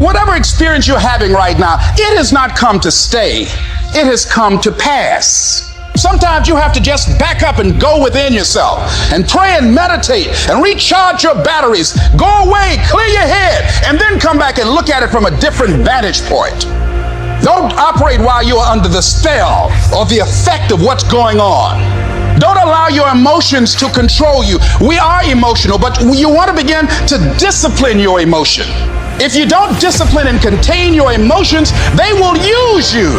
Whatever experience you're having right now, it has not come to stay. It has come to pass. Sometimes you have to just back up and go within yourself and pray and meditate and recharge your batteries. Go away, clear your head, and then come back and look at it from a different vantage point. Don't operate while you are under the spell or the effect of what's going on. Don't allow your emotions to control you. We are emotional, but you want to begin to discipline your emotion. If you don't discipline and contain your emotions, they will use you.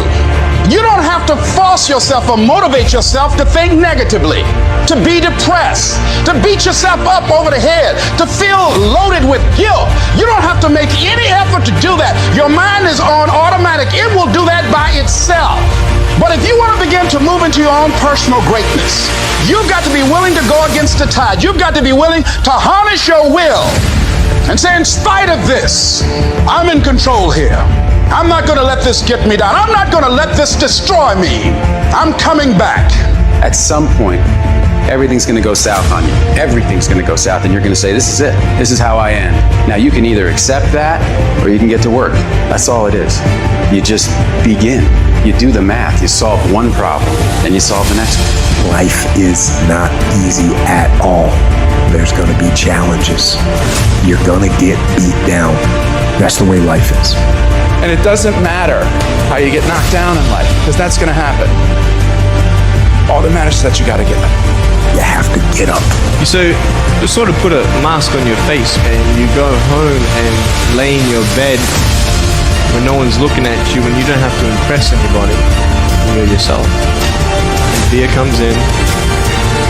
You don't have to force yourself or motivate yourself to think negatively, to be depressed, to beat yourself up over the head, to feel loaded with guilt. You don't have to make any effort to do that. Your mind is on automatic. It will do that by itself. But if you want to begin to move into your own personal greatness, you've got to be willing to go against the tide. You've got to be willing to harness your will and say, in spite of this, I'm in control here. I'm not going to let this get me down. I'm not going to let this destroy me. I'm coming back. At some point, everything's going to go south on you. Everything's going to go south, and you're going to say, this is it. This is how I end. Now, you can either accept that, or you can get to work. That's all it is. You just begin. You do the math. You solve one problem, then you solve the next one. Life is not easy at all. There's going to be challenges. You're going to get beat down. That's the way life is. And it doesn't matter how you get knocked down in life, because that's going to happen. All that matters is that you got to get up. You have to get up. So you sort of put a mask on your face and you go home and lay in your bed when no one's looking at you and you don't have to impress anybody. You're yourself. And fear comes in.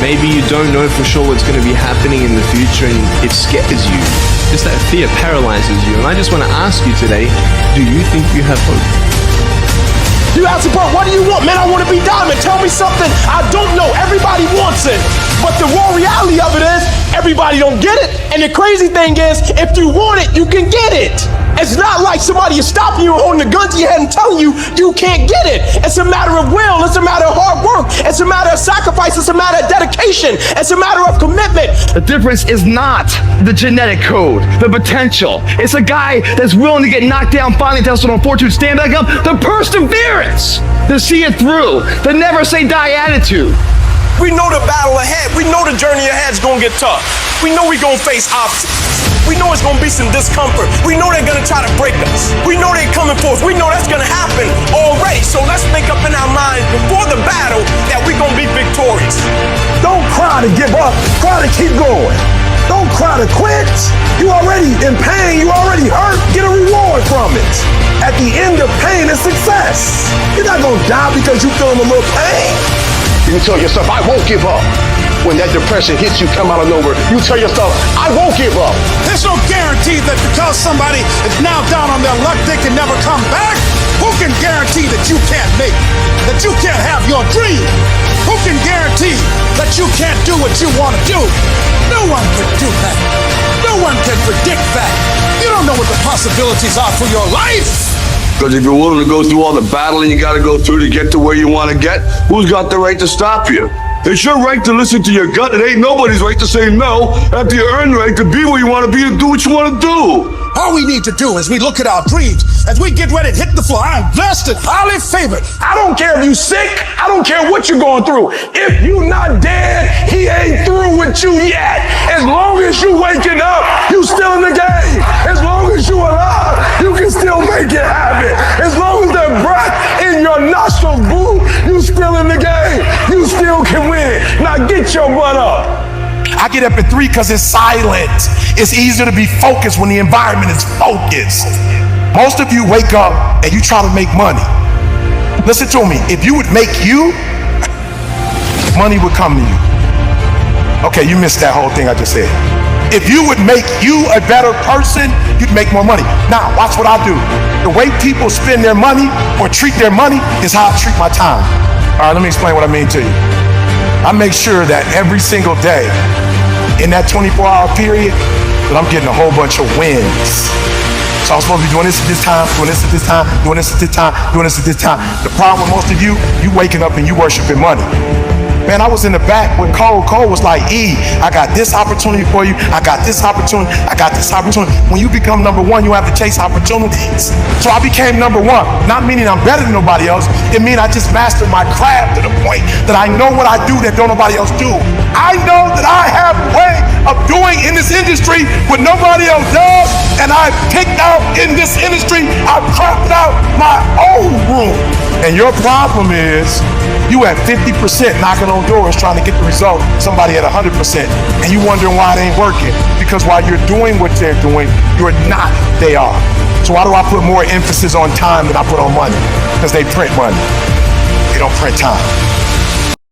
Maybe you don't know for sure what's going to be happening in the future and it scares you. Just that fear paralyzes you. And I just want to ask you today, do you think you have hope? You ask me, bro, what do you want? Man, I want to be diamond. Tell me something I don't know. Everybody wants it. But the raw reality of it is, everybody don't get it. And the crazy thing is, if you want it, you can get it. It's not like somebody is stopping you or holding the gun to your head and telling you you can't get it. It's a matter of will. It's a matter of hard work. It's a matter of sacrifice. It's a matter of dedication. It's a matter of commitment. The difference is not the genetic code, the potential. It's a guy that's willing to get knocked down, finally tested on fortune, stand back up, the perseverance to see it through, the never say die attitude. We know the battle ahead. We know the journey ahead is going to get tough. We know we're going to face obstacles. We know it's going to be some discomfort. We know they're going to try to break us. We know they're coming for us. We know that's going to happen already. So let's make up in our minds before the battle that we're going to be victorious. Don't cry to give up. Cry to keep going. Don't cry to quit. You already in pain. You already hurt. Get a reward from it. At the end of pain is success. You're not going to die because you feel a little pain. You tell yourself, I won't give up. When that depression hits you, come out of nowhere, you tell yourself, I won't give up. There's no guarantee that because somebody is now down on their luck, they can never come back. Who can guarantee that you can't make it? That you can't have your dream? Who can guarantee that you can't do what you want to do? No one can do that. No one can predict that. You don't know what the possibilities are for your life. Because if you're willing to go through all the battling you got to go through to get to where you want to get, who's got the right to stop you? It's your right to listen to your gut. It ain't nobody's right to say no after you earn the right to be where you want to be and do what you want to do. All we need to do is we look at our dreams as we get ready to hit the floor. I'm blessed and highly favored. I don't care if you sick. I don't care what you're going through. If you not dead, he ain't through with you yet. As long as you waking up, you still in the game. As long as you alive, you can still make it happen. As long as that breath in your nostrils, boo, you still in the game. You still can win. Now get your butt up. I get up at 3 because it's silent. It's easier to be focused when the environment is focused. Most of you wake up and you try to make money. Listen to me. If you would make you, money would come to you. Okay, you missed that whole thing I just said. If you would make you a better person, you'd make more money. Now, watch what I do. The way people spend their money or treat their money is how I treat my time. All right, let me explain what I mean to you. I make sure that every single day in that 24-hour period that I'm getting a whole bunch of wins. So I'm supposed to be doing this at this time, doing this at this time, doing this at this time, doing this at this time. The problem with most of you, you waking up and you worshiping money. Man, I was in the back with Cole. Cole was like, E, I got this opportunity for you. I got this opportunity. I got this opportunity. When you become number one, you have to chase opportunities. So I became number one. Not meaning I'm better than nobody else. It means I just mastered my craft to the point that I know what I do that don't nobody else do. I know that I have a way of doing in this industry what nobody else does, and I've picked out in this industry, I've carved out my own room. And your problem is you at 50% knocking on doors trying to get the result, somebody at 100%, and you wondering why it ain't working. Because while you're doing what they're doing, you're not, they are. So why do I put more emphasis on time than I put on money? Because they print money. They don't print time.